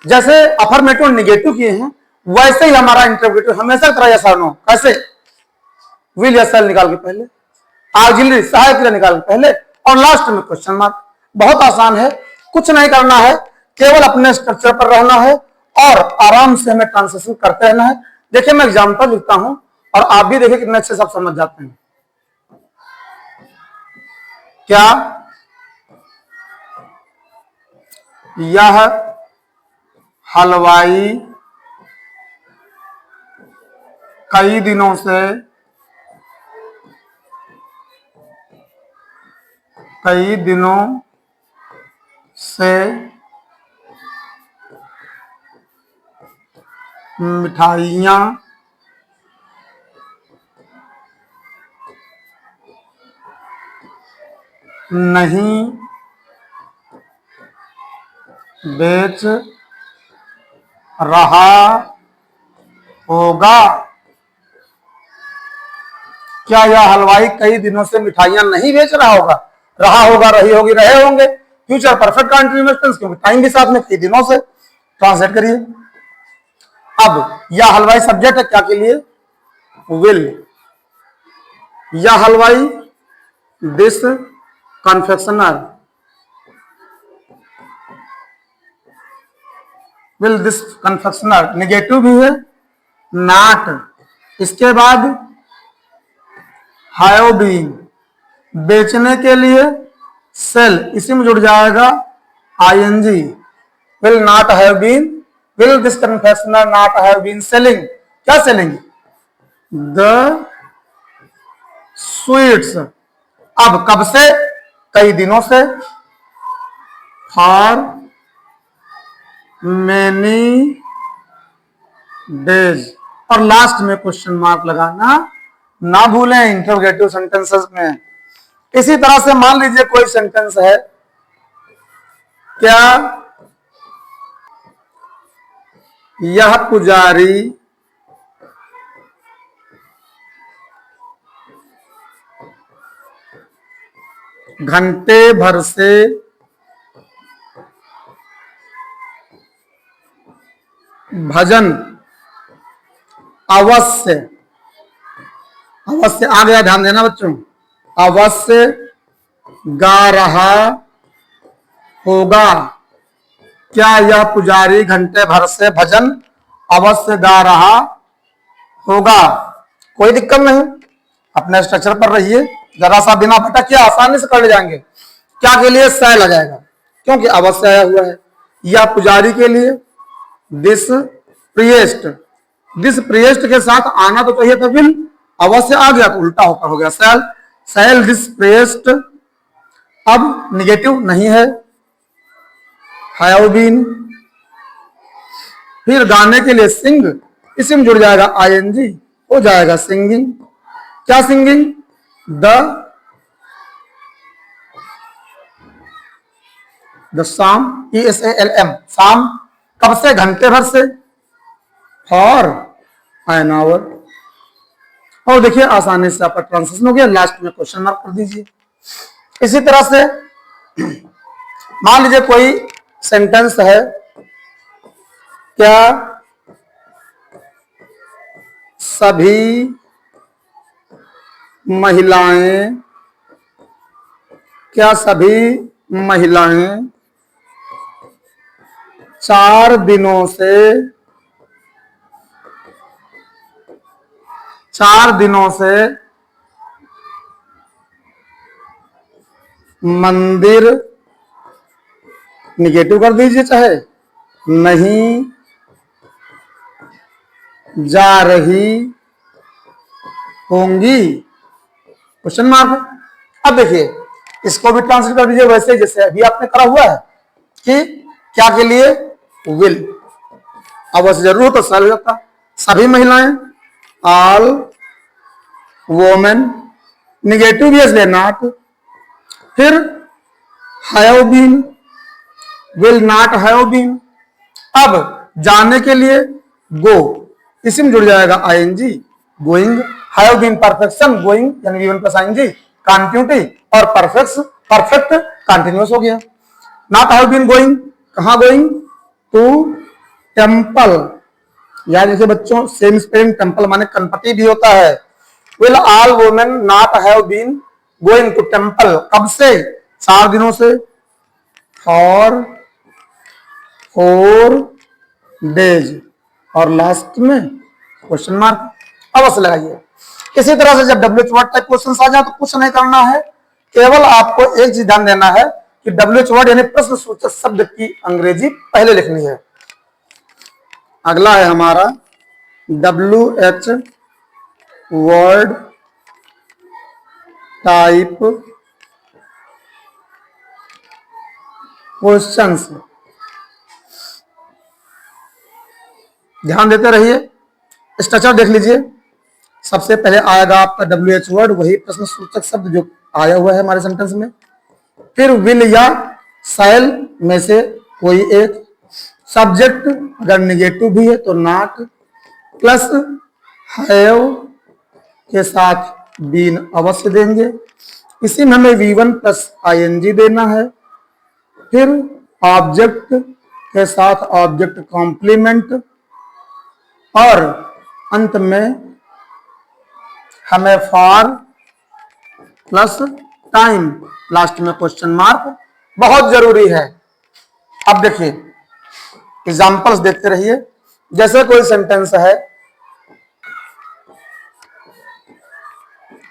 जैसे affirmative negative किए हैं वैसे ही हमारा इंटरोगेटिव हमेशा तरह यस और नो। कैसे? विल या शैल निकाल के पहले, ऑक्सिलरी सहायक क्रिया निकाल के पहले, और लास्ट में क्वेश्चन मार्क। बहुत आसान है, कुछ नहीं करना है, केवल अपने स्ट्रक्चर पर रहना है और आराम से हमें ट्रांसलेशन करते रहना है। देखिए मैं एग्जांपल लिखता हूं और आप भी देखिए कितने अच्छे सब समझ जाते हैं। क्या यह हलवाई कई दिनों से मिठाइयाँ नहीं बेच रहा होगा? क्या यह हलवाई कई दिनों से मिठाइयां नहीं बेच रहा होगा? रहा होगा, रही होगी, रहे होंगे। फ्यूचर परफेक्ट कंटिन्यूअस टेंस क्योंकि टाइम के साथ में कई दिनों से। ट्रांसलेट करिए। अब यह हलवाई सब्जेक्ट है क्या के लिए? विल। यह हलवाई this confectioner will this confectioner negative भी है नॉट। इसके बाद हैव बीन बेचने के लिए सेल इसी में जुड़ जाएगा I N G. Will not have been, will this confectioner not have been selling. क्या सेलिंग? The sweets. अब कब से? कई दिनों से। For many days. और लास्ट में क्वेश्चन मार्क लगाना ना भूलें इंटरोगेटिव सेंटेंसेस में। इसी तरह से मान लीजिए कोई सेंटेंस है, क्या यह पुजारी घंटे भर से भजन अवश्य आ गया, ध्यान देना बच्चों, अवश्य गा रहा होगा? क्या यह पुजारी घंटे भर से भजन अवश्य गा रहा होगा? कोई दिक्कत नहीं, अपने स्ट्रक्चर पर रहिए, जरा सा बिना भटक के आसानी से कर ले जाएंगे। क्या के लिए? शैल आ जाएगा क्योंकि अवश्य आया हुआ है। या पुजारी के लिए दिस प्रिएस्ट, दिस प्रिएस्ट के साथ आना तो चाहिए था विल, अवश्य आ गया तो उल्टा होकर हो गया शैल। शैल दिस प्रिएस्ट। अब निगेटिव नहीं है, हैव बीन। फिर गाने के लिए सिंग, इसी में जुड़ जाएगा आईएनजी, हो जाएगा सिंगिंग। क्या सिंगिंग? द शाम, ESALM शाम। कब से? घंटे भर से। For an hour. और देखिए आसानी से आपका ट्रांसलेशन हो गया। लास्ट में क्वेश्चन मार्क कर दीजिए। इसी तरह से मान लीजिए कोई सेंटेंस है, क्या सभी महिलाएं 4 दिनों से मंदिर, निगेटिव कर दीजिए चाहे, नहीं जा रही होंगी? Question mark. अब देखिए इसको भी ट्रांसलेट कर दीजिए वैसे जैसे अभी आपने करा हुआ है कि क्या के लिए? विल। अब जरूर तो सर जाता, सभी महिलाएं, ऑल वोमेन, निगेटिव भी इसलिए नॉट। फिर have been, will not have been. अब जाने के लिए गो, इसी में जुड़ जाएगा I N G, going. Have been perfection, going यानी गिवन प्लस आईएनजी, कंटिन्यूटी, और परफेक्ट कंटिन्यूअस हो गया। नॉट हैव बीन गोइंग, कहां गोइंग? टू टेम्पल, याद रखिए बच्चों, सेम स्पेलिंग, टेम्पल माने गणपति भी होता है। Will all women not have been going to temple, कब से, 4 दिनों से, फॉर 4 डेज, और लास्ट में क्वेश्चन मार्क अवश्य लगाइए। इसी तरह से जब WH वर्ड टाइप क्वेश्चन आ जाए तो कुछ नहीं करना है, केवल आपको एक चीज ध्यान देना है कि WH वर्ड यानी प्रश्न सूचक शब्द की अंग्रेजी पहले लिखनी है। अगला है हमारा WH वर्ड टाइप क्वेश्चंस, ध्यान देते रहिए। स्ट्रक्चर देख लीजिए। सबसे पहले आएगा आपका WH वर्ड, वही प्रश्न सूचक शब्द जो आया हुआ है हमारे सेंटेंस में। फिर विल या शैल में से कोई एक, सब्जेक्ट अगर निगेटिव भी है तो नॉट, प्लस हैव के साथ बीन अवश्य देंगे। इसी में हमें V1 प्लस ING देना है। फिर ऑब्जेक्ट के साथ ऑब्जेक्ट कॉम्प्लीमेंट, और अंत में हमें फॉर प्लस टाइम, लास्ट में क्वेश्चन मार्क बहुत जरूरी है। अब देखिए एग्जांपल्स देखते रहिए। जैसे कोई सेंटेंस है,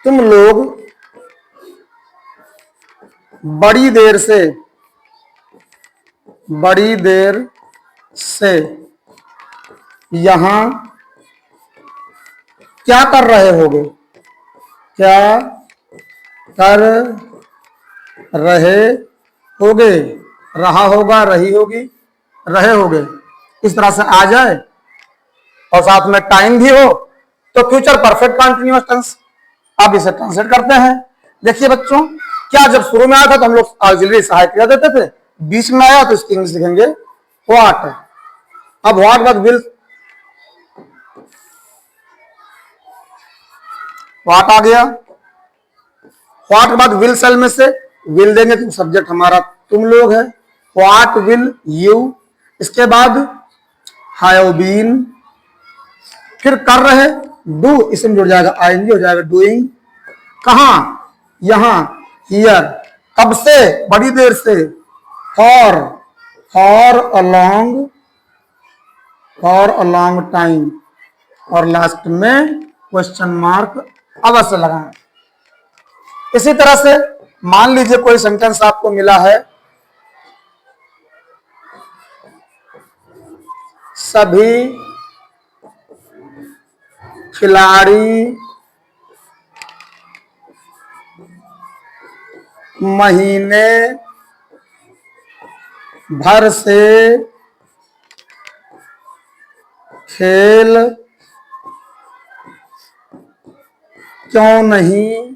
तुम लोग बड़ी देर से यहां क्या कर रहे होगे, क्या कर रहे होगे, रहा होगा, रही होगी, रहे होगे, इस तरह से आ जाए और साथ में टाइम भी हो तो फ्यूचर परफेक्ट कंटिन्यूअस टेंस। अब इसे ट्रांसलेट करते हैं। देखिए बच्चों, क्या जब शुरू में आया था तो हम लोग ऑक्सिलरी सहायक क्रिया देते थे, बीच में आया तो इसकी इंग्लिश लिखेंगे व्हाट। अब व्हाट बाद विल, व्हाट आ गया, व्हाट के बाद विल सेल में से विल देंगे तो सब्जेक्ट हमारा तुम लोग है, व्हाट विल यू। इसके बाद हैव बीन, फिर कर रहे डू, इसमें जुड़ जाएगा ING हो जाएगा डूइंग। कहां, यहां, हियर, कब से, बड़ी देर से, फॉर अ लॉन्ग टाइम, और लास्ट में क्वेश्चन मार्क अवश्य लगाएं। इसी तरह से मान लीजिए कोई सेंटेंस आपको मिला है, सभी खिलाड़ी महीने भर से खेल क्यों नहीं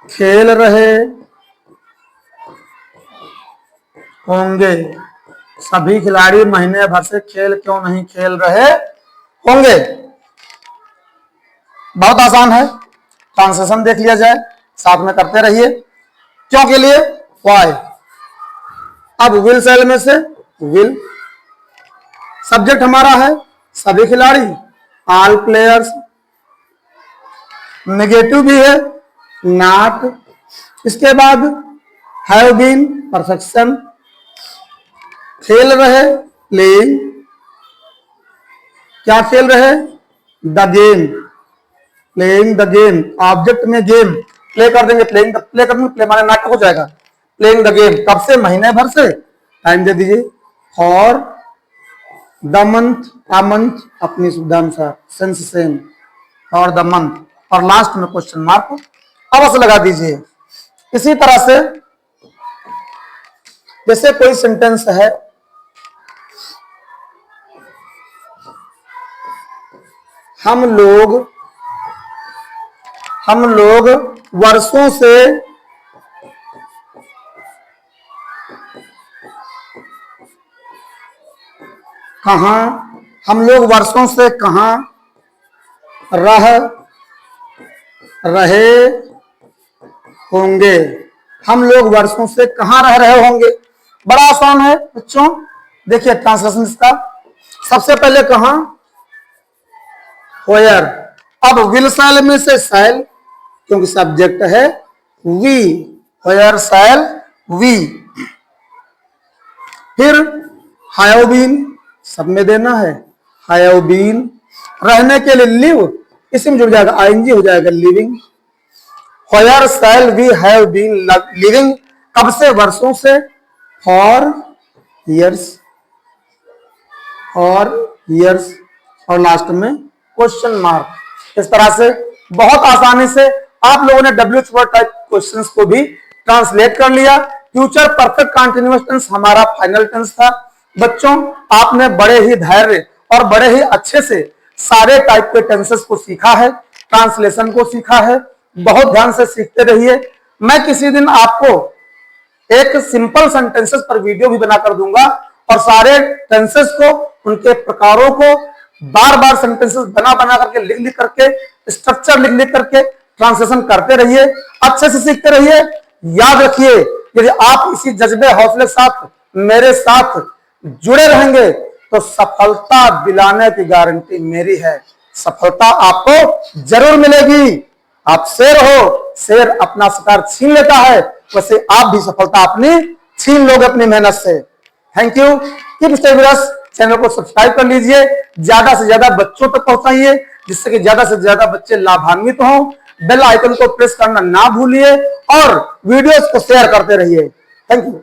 खेल रहे होंगे, सभी खिलाड़ी महीने भर से खेल क्यों नहीं खेल रहे होंगे। बहुत आसान है, ट्रांसलेशन देख लिया जाए, साथ में करते रहिए। क्यों के लिए, व्हाई। अब विल सेल में से विल, सब्जेक्ट हमारा है सभी खिलाड़ी, ऑल प्लेयर्स, नेगेटिव भी है नॉट, इसके बाद हैव बीन परफेक्शन, खेल रहे प्लेइंग, क्या खेल रहे, the game, playing the game, object में गेम, प्ले कर देंगे, प्लेइंग प्ले कर देंगे, प्ले माने नाटक हो जाएगा, प्लेइंग द गेम, कब से, महीने भर से, टाइम दे दीजिए, for the month, a month अपनी सुविधा अनुसार, सेंस सेम, और द मंथ, और लास्ट में क्वेश्चन मार्क अवश्य लगा दीजिए। इसी तरह से जैसे कोई सेंटेंस है, हम लोग वर्षों से कहां, हम लोग वर्षों से कहां रह रहे होंगे, हम लोग वर्षों से कहां रह रहे होंगे। बड़ा आसान है बच्चों, देखिए ट्रांसलेशन इसका सबसे पहले कहा वेयर, अब विल शैल में से शैल क्योंकि सब्जेक्ट है वी, वेयर शैल वी। फिर हैव बीन सब में देना है, हैव बीन। रहने के लिए लिव, इसमें जुड़ जाएगा आईएनजी हो जाएगा living. Where shall we have been living, कब से वर्षों से, फॉर ईयर्स, और ईयर्स, और लास्ट में क्वेश्चन मार्क। इस तरह से बहुत आसानी से आप लोगों ने डब्ल्यूएच वर्ड टाइप क्वेश्चंस को भी ट्रांसलेट कर लिया। फ्यूचर परफेक्ट कंटीन्यूअस टेंस हमारा फाइनल टेंस था। बच्चों आपने बड़े ही धैर्य और बड़े ही अच्छे से सारे टाइप के टेंसेस को सीखा है, ट्रांसलेशन को सीखा है। बहुत ध्यान से सीखते रहिए। मैं किसी दिन आपको एक सिंपल सेंटेंसेस पर वीडियो भी बनाकर दूंगा और सारे टेंसेस को, उनके प्रकारों को बार बार सेंटेंसेस बना बना करके लिख लिख करके, स्ट्रक्चर लिख लिख करके ट्रांसलेशन करते रहिए, अच्छे से सीखते रहिए। याद रखिए यदि आप इसी जज्बे हौसले साथ मेरे साथ जुड़े रहेंगे तो सफलता दिलाने की गारंटी मेरी है। सफलता आपको जरूर मिलेगी। आप शेर हो, शेर अपना शिकार छीन लेता है, वैसे आप भी सफलता अपनी छीन लोगे अपनी मेहनत से। Thank you, keep stay with us. Channel को सब्सक्राइब कर लीजिए, ज्यादा से ज्यादा बच्चों तक पहुंचाइए जिससे कि ज्यादा से ज्यादा बच्चे लाभान्वित हों। बेल आइकन को प्रेस करना ना भूलिए और वीडियोस को शेयर करते रहिए। Thank you.